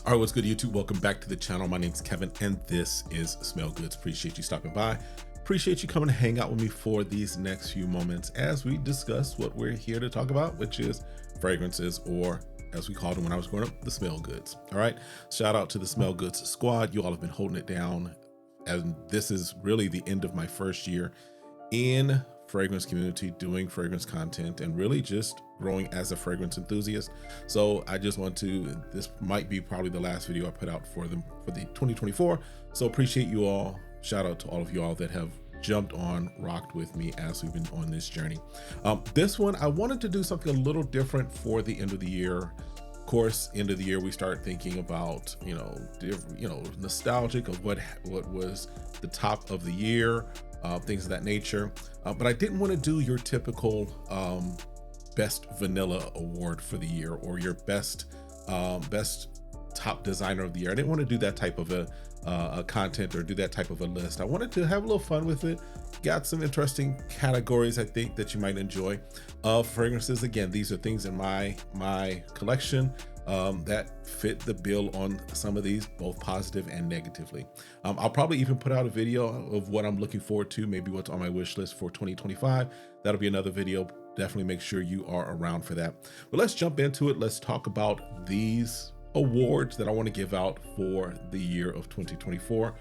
All right, what's good, YouTube? Welcome back to the channel. My name's Kevin, and this is SmellGoodz. Appreciate you stopping by. Appreciate you coming to hang out with me for these next few moments as we discuss what we're here to talk about, which is fragrances, or as we called them when I was growing up, the SmellGoodz. All right, shout out to the SmellGoodz squad. You all have been holding it down, and this is really the end of my first year in fragrance community, doing fragrance content, and really just growing as a fragrance enthusiast. So I just want to, this might be probably the last video I put out for the 2024. So appreciate you all. Shout out to all of you all that have jumped on, rocked with me as we've been on this journey. This one, I wanted to do something a little different for the end of the year. Of course, end of the year, we start thinking about, nostalgic of what was the top of the year, things of that nature. But I didn't want to do your typical best vanilla award for the year, or your best top designer of the year. I didn't want to do that type of a content, or do that type of a list. I wanted to have a little fun with it. Got some interesting categories I think that you might enjoy of fragrances. Again, these are things in my collection that fit the bill on some of these, both positive and negatively. I'll probably even put out a video of what I'm looking forward to, maybe what's on my wish list for 2025. That'll be another video. Definitely make sure you are around for that. But let's jump into it. Let's talk about these awards that I want to give out for the year of 2024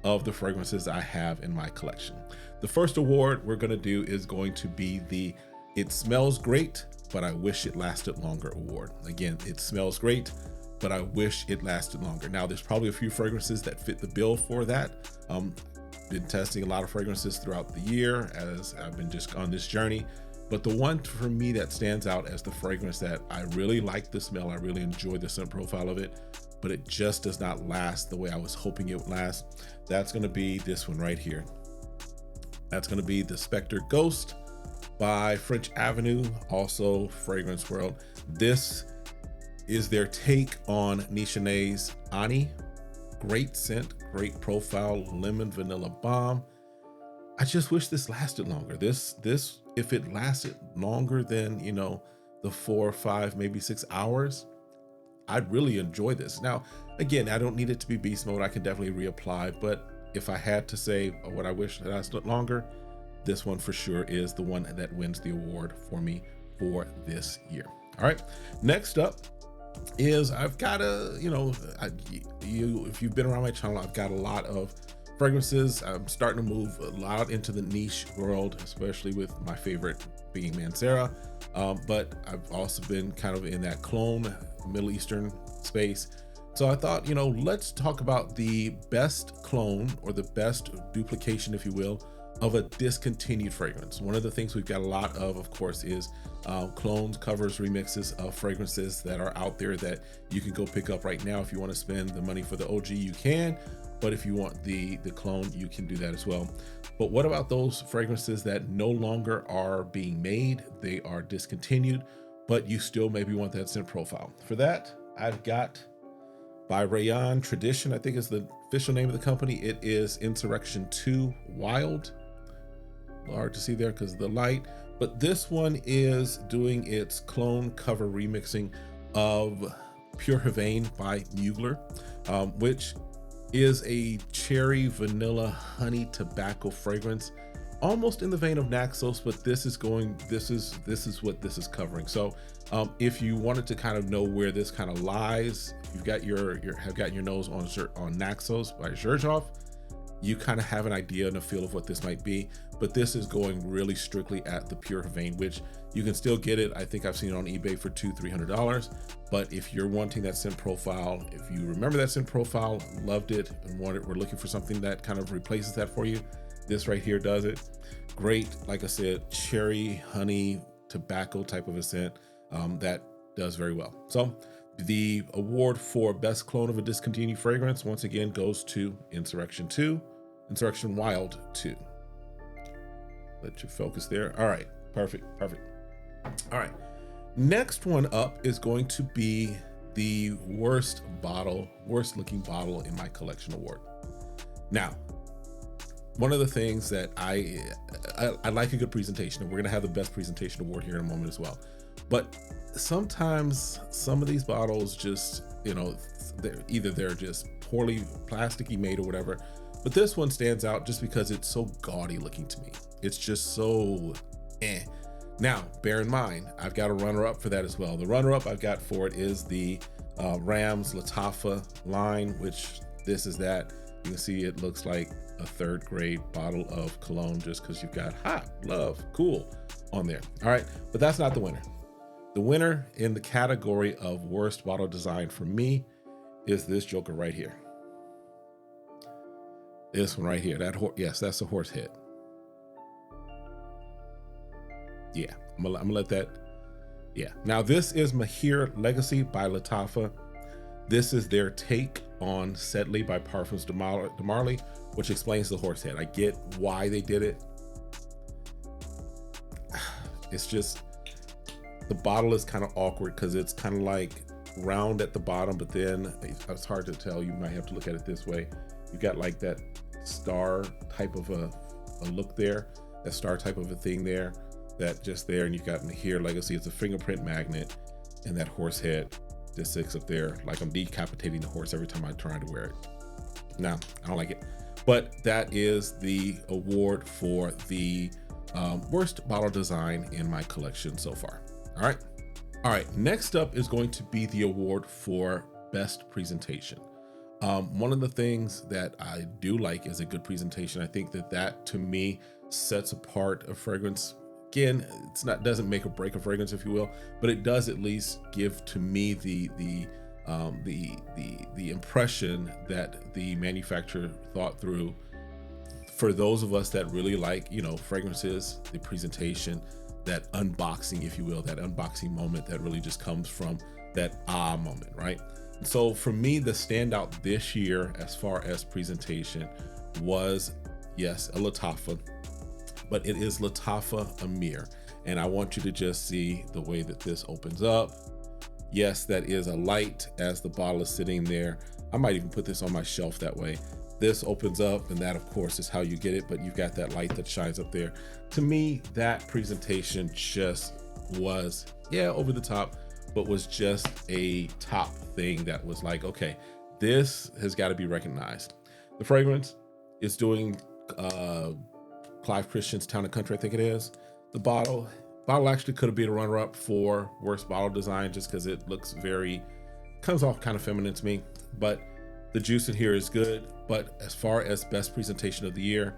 of the fragrances I have in my collection. The first award we're going to do is going to be the It Smells Great, but I Wish It Lasted Longer award. Again, it smells great, but I wish it lasted longer. Now, there's probably a few fragrances that fit the bill for that. Been testing a lot of fragrances throughout the year as I've been just on this journey. But the one for me that stands out as the fragrance that I really like the smell, I really enjoy the scent profile of it, but it just does not last the way I was hoping it would last, that's going to be this one right here. That's going to be the Spectre Ghost by French Avenue, also Fragrance World. This is their take on Nichone's Ani. Great scent, great profile, lemon vanilla bomb. I just wish this lasted longer. This if it lasted longer than, the 4 or 5, maybe 6 hours, I'd really enjoy this. Now, again, I don't need it to be beast mode. I can definitely reapply, but if I had to say what I wish that lasted longer, this one for sure is the one that wins the award for me for this year. All right, next up is I've got if you've been around my channel, I've got a lot of fragrances. I'm starting to move a lot into the niche world, especially with my favorite being Mancera. But I've also been kind of in that clone Middle Eastern space. So I thought, let's talk about the best clone, or the best duplication, if you will, of a discontinued fragrance. One of the things we've got a lot of course, is clones, covers, remixes of fragrances that are out there that you can go pick up right now. If you want to spend the money for the OG, you can. But if you want the clone, you can do that as well. But what about those fragrances that no longer are being made? They are discontinued, but you still maybe want that scent profile. For that, I've got by Rayon Tradition, I think is the official name of the company. It is Insurrection 2 Wild. Hard to see there because of the light, but this one is doing its clone cover remixing of Pure Havane by Mugler, which is a cherry, vanilla, honey, tobacco fragrance, almost in the vein of Naxos, but this is what this is covering. So if you wanted to kind of know where this kind of lies, you've got your nose on Naxos by Xerjoff, you kind of have an idea and a feel of what this might be. But this is going really strictly at the Pure Havane, which you can still get it. I think I've seen it on eBay for $200-300. But if you're wanting that scent profile, if you remember that scent profile, loved it, and we're looking for something that kind of replaces that for you, this right here does it. Great, like I said, cherry, honey, tobacco type of a scent that does very well. So the award for best clone of a discontinued fragrance once again goes to Insurrection Wild 2. Let you focus there. All right, perfect. All right, next one up is going to be the worst looking bottle in my collection award. Now, one of the things that I like a good presentation, and we're gonna have the best presentation award here in a moment as well. But sometimes some of these bottles just, either they're just poorly plasticky made or whatever, but this one stands out just because it's so gaudy looking to me. It's just so eh. Now, bear in mind, I've got a runner-up for that as well. The runner-up I've got for it is the Rams Lattafa line, which this is that. You can see it looks like a third grade bottle of cologne just because you've got hot, love, cool on there. All right, but that's not the winner. The winner in the category of worst bottle design for me is this joker right here. This one right here. Yes, that's a horse head. Yeah, I'm gonna let that. Yeah. Now this is Mahir Legacy by Lattafa. This is their take on Sedley by Parfums de Marly, which explains the horse head. I get why they did it. It's just, the bottle is kind of awkward because it's kind of like round at the bottom, but then it's hard to tell. You might have to look at it this way. You've got like that star type of a look there, that star type of a thing there, that just there, and you've got Mahir Legacy. It's a fingerprint magnet, and that horse head just sits up there like I'm decapitating the horse every time I try to wear it. No, I don't like it. But that is the award for the worst bottle design in my collection so far. All right, next up is going to be the award for best presentation. One of the things that I do like is a good presentation. I think that to me sets apart a fragrance. Again, doesn't make or break a fragrance, if you will, but it does at least give to me the impression that the manufacturer thought through. For those of us that really like, fragrances, the presentation, that unboxing, if you will, that unboxing moment that really just comes from that moment, right? And so for me, the standout this year as far as presentation was, yes, a Lattafa, but it is Lattafa Amir. And I want you to just see the way that this opens up. Yes, that is a light as the bottle is sitting there. I might even put this on my shelf that way. This opens up, and that of course is how you get it, but you've got that light that shines up there. To me, that presentation just was, over the top, but was just a top thing that was like, okay, this has got to be recognized. The fragrance is doing Clive Christian's Town and Country, I think it is. The bottle actually could have been a runner-up for worst bottle design just because it looks comes off kind of feminine to me, but the juice in here is good. But as far as best presentation of the year,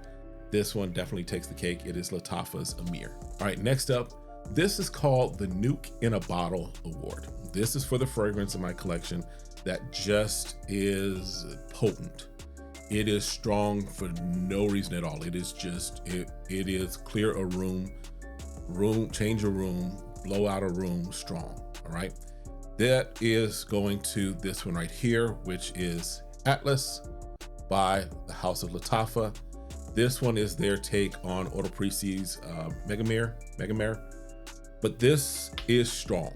this one definitely takes the cake. It is Lattafa's Amir. All right, next up, this is called the Nuke in a Bottle Award. This is for the fragrance in my collection that just is potent. It is strong for no reason at all. It is just, it is clear a room, change a room, blow out a room strong, all right? That is going to this one right here, which is Atlas by the House of Lattafa. This one is their take on Eau de Précy's Megamere, but this is strong.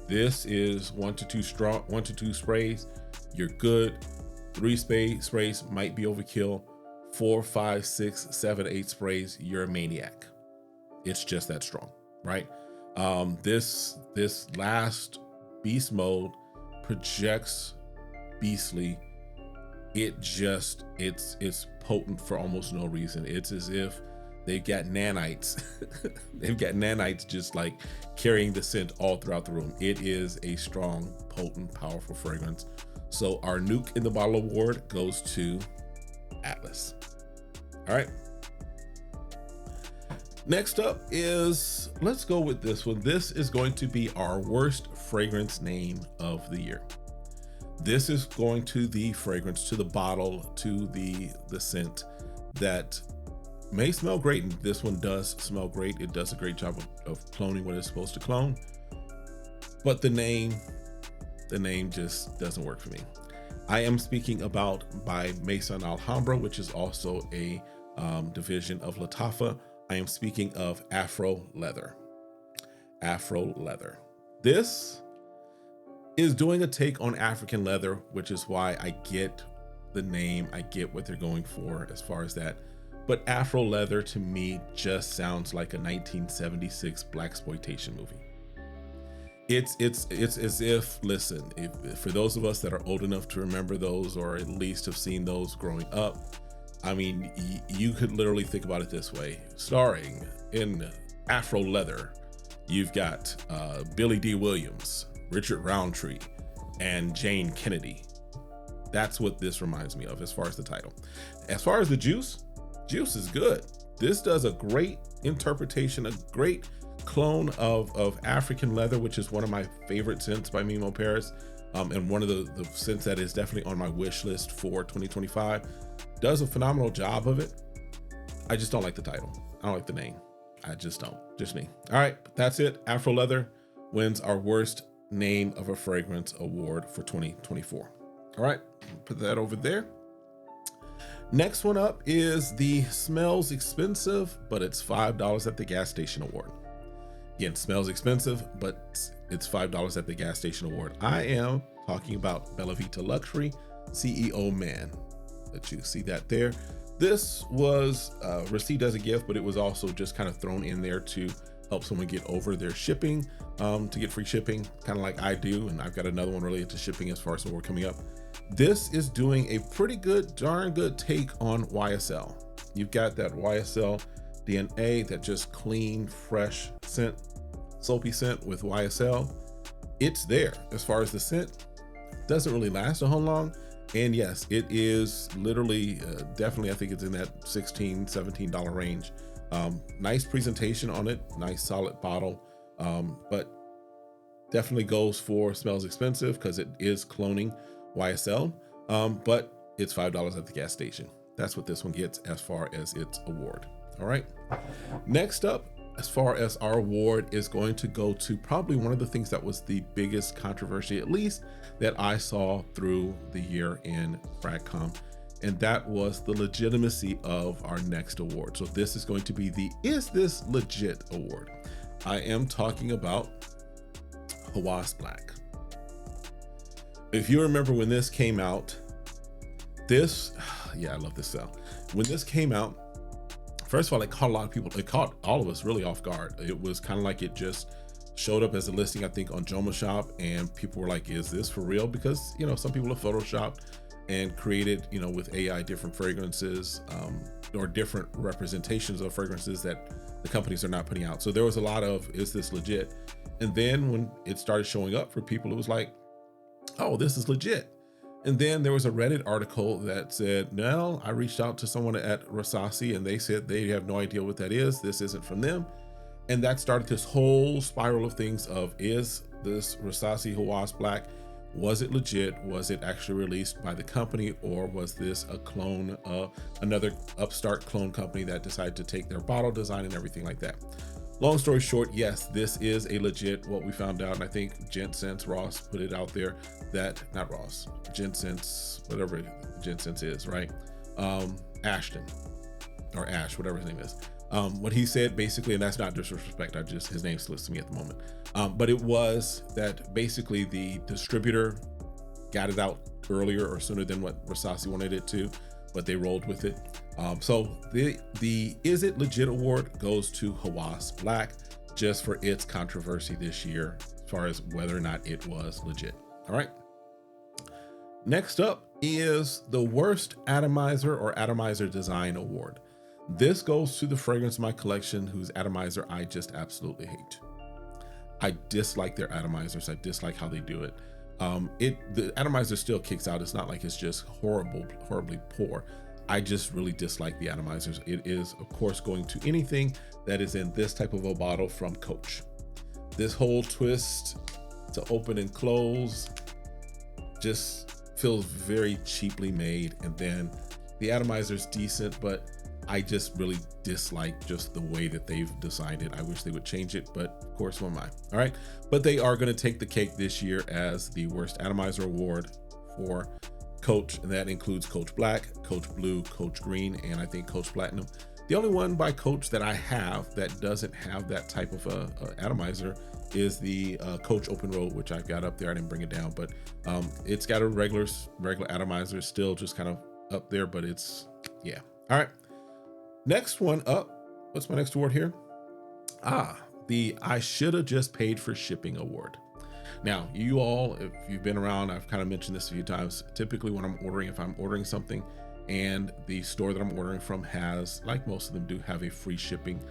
This is 1 to 2 sprays, you're good. 3 sprays might be overkill. 4, 5, 6, 7, 8 sprays, you're a maniac. It's just that strong, right? This last beast mode projects beastly. It's potent for almost no reason. It's as if they've got nanites. They've got nanites just like carrying the scent all throughout the room. It is a strong, potent, powerful fragrance. So our Nuke in the Bottle award goes to Atlas. All right. Next up is, let's go with this one. This is going to be our worst fragrance name of the year. This is going to the fragrance, to the bottle, to the scent that may smell great. And this one does smell great. It does a great job of cloning what it's supposed to clone. But the name just doesn't work for me. I am speaking about by Mesa and Alhambra, which is also a division of Lattafa. I am speaking of Afro Leather. Afro Leather. This is doing a take on African leather, which is why I get the name. I get what they're going for as far as that. But Afro Leather to me just sounds like a 1976 blaxploitation movie. It's as if, listen, if for those of us that are old enough to remember those, or at least have seen those growing up, I mean, you could literally think about it this way. Starring in Afro Leather, you've got Billy D. Williams, Richard Roundtree, and Jane Kennedy. That's what this reminds me of as far as the title. As far as the juice is good. This does a great interpretation, a great clone of African leather, which is one of my favorite scents by Mimo Paris, and one of the scents that is definitely on my wish list for 2025. Does a phenomenal job of it. I just don't like the title. I don't like the name. I just don't. Just me. All right, that's it. Afro Leather wins our worst name of a fragrance award for 2024. All right, put that over there. Next one up is the Smells Expensive, but it's $5 at the gas station award. Again, smells expensive, but it's $5 at the gas station award. I am talking about Bella Vita Luxury CEO Man. Let you see that there. This was received as a gift, but it was also just kind of thrown in there to help someone get over their shipping, to get free shipping, kind of like I do. And I've got another one related to shipping as far as the award coming up. This is doing a pretty good, darn good take on YSL. You've got that YSL DNA, that just clean, fresh scent, soapy scent with YSL. It's there. As far as the scent, doesn't really last a whole long. And yes, it is literally, definitely, I think it's in that $16, $17 range. Nice presentation on it, nice solid bottle, but definitely goes for smells expensive because it is cloning YSL, but it's $5 at the gas station. That's what this one gets as far as its award. All right. Next up, as far as our award, is going to go to probably one of the things that was the biggest controversy, at least that I saw through the year in FragCom, and that was the legitimacy of our next award. So this is going to be the Is This Legit award. I am talking about Hawas Black. If you remember when this came out, I love this cell. When this came out, first of all, it caught a lot of people, it caught all of us really off guard. It was kind of like it just showed up as a listing, I think, on Joma Shop, and people were like, is this for real? Because, some people have photoshopped and created, with AI different fragrances, or different representations of fragrances that the companies are not putting out. So there was a lot of, is this legit? And then when it started showing up for people, it was like, oh, this is legit. And then there was a Reddit article that said, no, I reached out to someone at Rasasi and they said they have no idea what that is. This isn't from them. And that started this whole spiral of things of, is this Rasasi Hawas Black, was it legit? Was it actually released by the company, or was this a clone, another upstart clone company that decided to take their bottle design and everything like that? Long story short, yes, this is a legit, what we found out, and I think Gentsense Ross put it out there, that, not Ross, Gentsense, whatever Gentsense is, right? Ashton, or Ash, whatever his name is. What he said basically, and that's not disrespect, his name slips to me at the moment, but it was that basically the distributor got it out earlier or sooner than what Rasasi wanted it to, but they rolled with it. So the Is It Legit award goes to Hawas Black, just for its controversy this year as far as whether or not it was legit. All right. Next up is the worst atomizer or atomizer design award. This goes to the fragrance in my collection whose atomizer I just absolutely hate. I dislike their atomizers. I dislike how they do it. The atomizer still kicks out. It's not like it's just horribly poor. I just really dislike the atomizers. It is, of course, going to anything that is in this type of a bottle from Coach. This whole twist to open and close just feels very cheaply made. And then the atomizer is decent, but I just really dislike just the way that they've designed it. I wish they would change it, but of course, who am I? All right. But they are going to take the cake this year as the worst atomizer award for Coach, and that includes Coach Black, Coach Blue, Coach Green, and I think Coach Platinum. The only one by Coach that I have that doesn't have that type of atomizer is the Coach Open Road, which I've got up there. I didn't bring it down, but it's got a regular atomizer, still just kind of up there, but it's, yeah. All right. Next one up. What's my next award here? The I Shoulda Just Paid for Shipping award. Now, you all, if you've been around, I've kind of mentioned this a few times. Typically when I'm ordering, if I'm ordering something and the store that I'm ordering from has, like most of them do, have a free shipping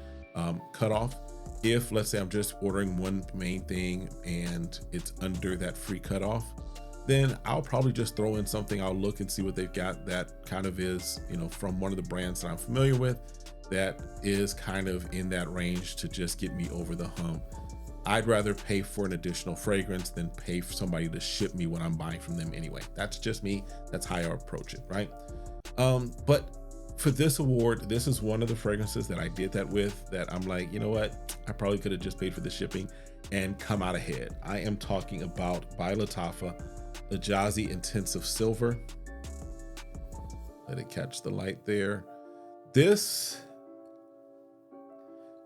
cutoff. If, let's say, I'm just ordering one main thing and it's under that free cutoff, then I'll probably just throw in something. I'll look and see what they've got that kind of is, you know, from one of the brands that I'm familiar with, that is kind of in that range to just get me over the hump. I'd rather pay for an additional fragrance than pay for somebody to ship me what I'm buying from them anyway. That's just me. That's how I approach it, right? But for this award, this is one of the fragrances that I did that with, that I'm like, you know what? I probably could have just paid for the shipping and come out ahead. I am talking about by Lattafa, Ajazi Intensive Silver. Let it catch the light there. This,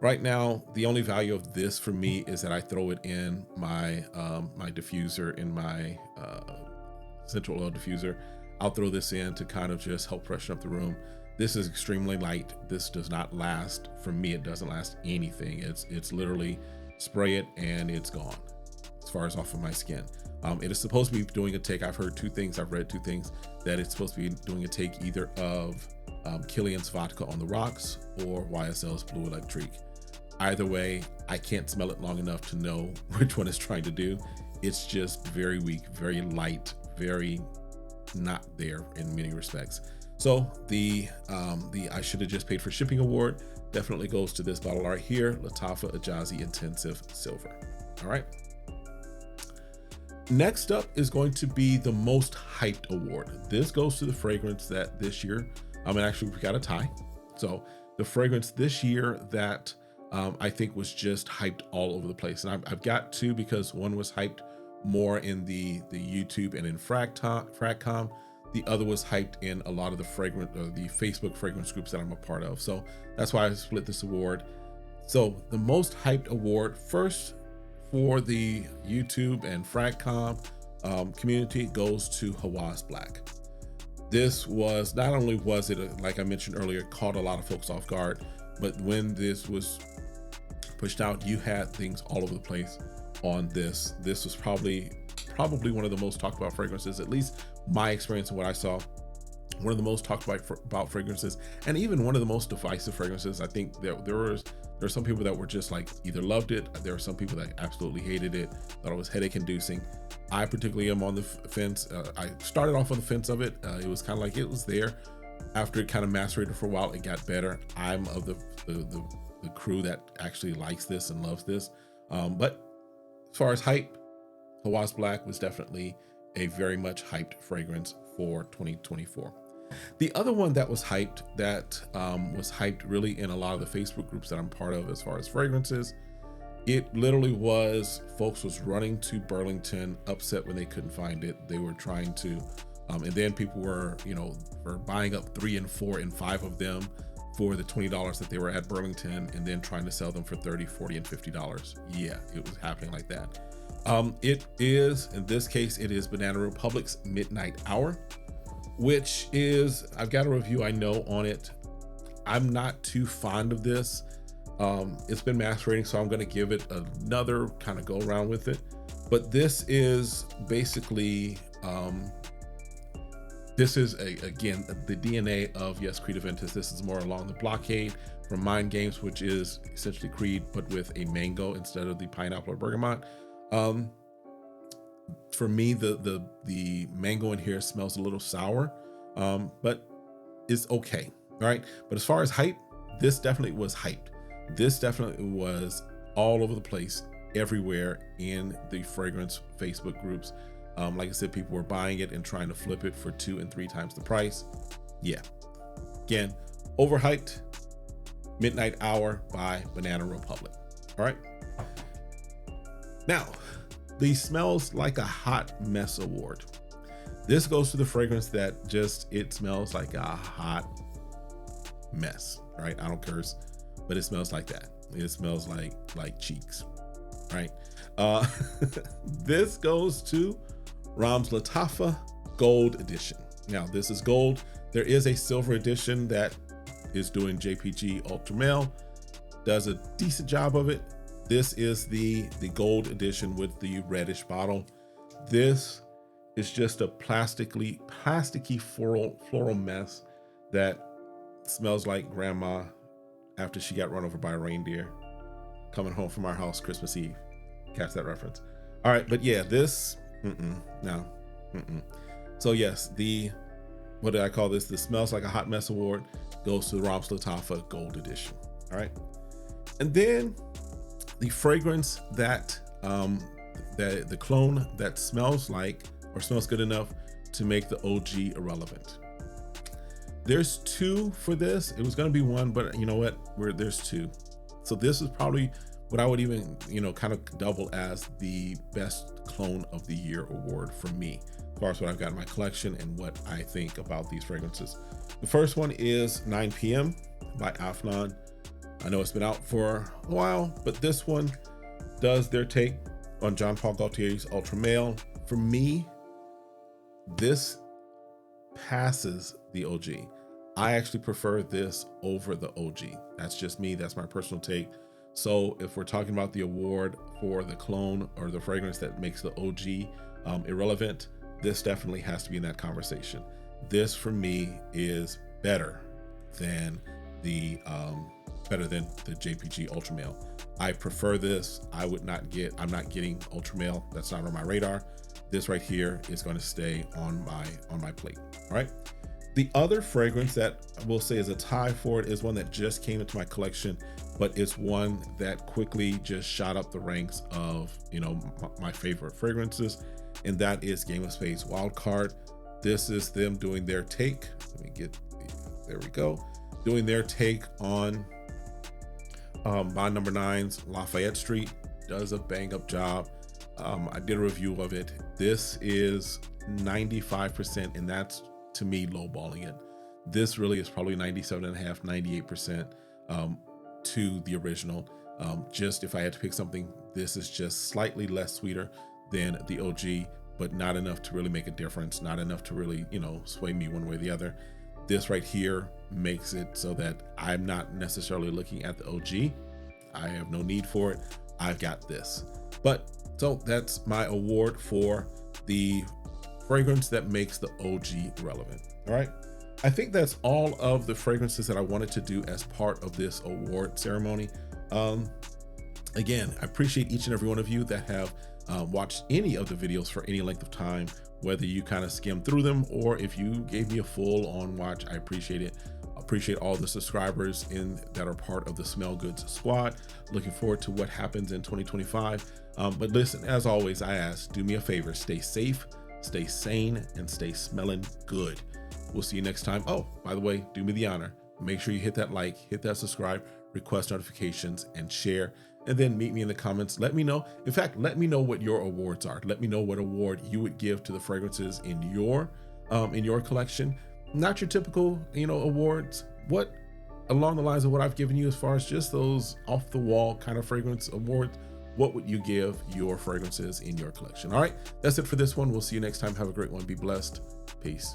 right now, the only value of this for me is that I throw it in my my diffuser, in my essential oil diffuser. I'll throw this in to kind of just help freshen up the room. This is extremely light. This does not last, for me, it doesn't last anything. It's literally spray it and it's gone as far as off of my skin. It is supposed to be doing a take. I've heard two things, I've read two things, that it's supposed to be doing a take either of Killian's Vodka on the Rocks or YSL's Blue Electrique. Either way, I can't smell it long enough to know which one it's trying to do. It's just very weak, very light, very not there in many respects. So the I should have just paid for shipping award definitely goes to this bottle right here, Lattafa Ajazi Intensive Silver. All right. Next up is going to be the most hyped award. This goes to the fragrance that this year, and actually we got a tie. So the fragrance this year that I think was just hyped all over the place. And I've got two, because one was hyped more in the YouTube and in Fragcom. The other was hyped in a lot of the the Facebook fragrance groups that I'm a part of. So that's why I split this award. So the most hyped award, first for the YouTube and Fragcom community, goes to Hawass Black. This was, not only was it, like I mentioned earlier, caught a lot of folks off guard, but when this was pushed out, you had things all over the place on this. This was probably one of the most talked about fragrances, at least my experience and what I saw, one of the most talked about fragrances, and even one of the most divisive fragrances. I think there were some people that were just like either loved it. There were some people that absolutely hated it, thought it was headache inducing. I particularly am on the fence. I started off on the fence of it. It was kind of like, it was there. After it kind of macerated for a while, it got better. I'm of the crew that actually likes this and loves this. But as far as hype, Hawass Black was definitely a very much hyped fragrance for 2024. The other one that was hyped, really in a lot of the Facebook groups that I'm part of as far as fragrances, it literally was, folks was running to Burlington, upset when they couldn't find it. They were trying to, and then people were buying up 3 and 4 and 5 of them for the $20 that they were at Burlington, and then trying to sell them for $30, $40, and $50. Yeah, it was happening like that. It is, in this case, it is Banana Republic's Midnight Hour, which is, I've got a review I know on it. I'm not too fond of this. It's been macerating, so I'm going to give it another kind of go around with it. But this is basically, this is again the DNA of, yes, Creed Aventus. This is more along the Blockade from Mind Games, which is essentially Creed but with a mango instead of the pineapple or bergamot. For me, the mango in here smells a little sour, but it's okay. All right. But as far as hype, this definitely was hyped. This definitely was all over the place, everywhere in the fragrance Facebook groups. Like I said, people were buying it and trying to flip it for 2 and 3 times the price. Yeah. Again, overhyped. Midnight Hour by Banana Republic. All right. Now, the Smells Like a Hot Mess Award. This goes to the fragrance that just, it smells like a hot mess. All right. I don't curse, but it smells like that. It smells like cheeks. All right. This goes to Ram's Lattafa Gold Edition. Now, this is gold. There is a silver edition that is doing JPG Ultra Male, does a decent job of it. This is the gold edition with the reddish bottle. This is just a plasticky floral mess that smells like grandma after she got run over by a reindeer coming home from our house Christmas Eve. Catch that reference. All right, but yeah, this, no. So yes, what did I call this? The Smells Like a Hot Mess Award goes to the Rams Lattafa Gold Edition. All right. And then the fragrance that, the clone that smells like, or smells good enough to make the OG irrelevant. There's two for this. It was going to be one, but you know what? There's two. So this is probably what I would even, kind of double as the best clone of the year award for me, as far as what I've got in my collection and what I think about these fragrances. The first one is 9 p.m. by Afnan. I know it's been out for a while, but this one does their take on Jean Paul Gaultier's Ultra Male. For me, this passes the OG. I actually prefer this over the OG. That's just me. That's my personal take. So if we're talking about the award for the clone or the fragrance that makes the OG irrelevant, this definitely has to be in that conversation. This for me is better than the JPG Ultra Male. I prefer this. I'm not getting Ultra Male. That's not on my radar. This right here is going to stay on my plate. All right. The other fragrance that I will say is a tie for it is one that just came into my collection, but it's one that quickly just shot up the ranks of, my favorite fragrances, and that is Game of Spades Wildcard. This is them doing their take. There we go. Doing their take on Bond No. 9's Lafayette Street. Does a bang up job. I did a review of it. This is 95%, and that's, to me, lowballing it. This really is probably 97.5, 98% to the original. Just if I had to pick something, this is just slightly less sweeter than the OG, but not enough to really make a difference, not enough to really, sway me one way or the other. This right here makes it so that I'm not necessarily looking at the OG. I have no need for it. I've got this. So that's my award for the fragrance that makes the OG relevant. All right. I think that's all of the fragrances that I wanted to do as part of this award ceremony. Again, I appreciate each and every one of you that have watched any of the videos for any length of time, whether you kind of skim through them or if you gave me a full on watch. I appreciate it. I appreciate all the subscribers that are part of the SmellGoodz squad. Looking forward to what happens in 2025. But listen, as always, I ask, do me a favor, stay safe, stay sane, and stay smelling good. We'll see you next time. Oh, by the way, do me the honor. Make sure you hit that like, hit that subscribe, request notifications, and share. And then meet me in the comments. Let me know. In fact, let me know what your awards are. Let me know what award you would give to the fragrances in your collection. Not your typical, awards. What along the lines of what I've given you as far as just those off the wall kind of fragrance awards. What would you give your fragrances in your collection? All right, that's it for this one. We'll see you next time. Have a great one. Be blessed. Peace.